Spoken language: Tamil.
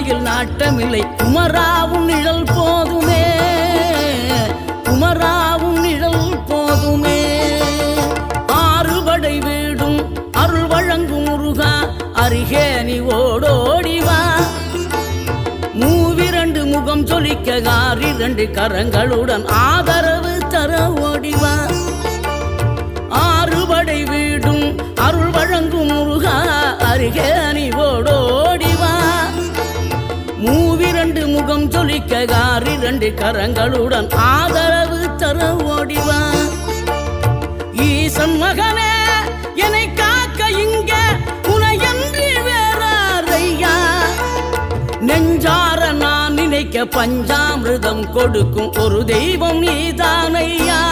வாழ்க்கையில் நாட்டமில்லை குமராவும் நிழல் போதுமே, குமராவும் நிழல் போதுமே. ஆறுபடை வீடும் அருள் வழங்கும் முருகா அருகே நீ ஓடோடிவா. மூவிரண்டு முகம் சொலிக்க ஆறிரண்டு கரங்களுடன் ஆதரவு தர ஓடிவா. ஆறுபடை வீடும் அருள் வழங்கும் முருகா அருகே நீ ஓடோடிவா. மூவிரண்டு முகம் சொலிக்க ஆறிரண்டு கரங்களுடன் ஆதரவு தர ஓடிவா. ஈசன் மகனே என்னை காக்க இங்க உனையன்றி வேறாரையா. நெஞ்சார நான் நினைக்க பஞ்சாமிர்தம் கொடுக்கும் ஒரு தெய்வம் நீதானையா.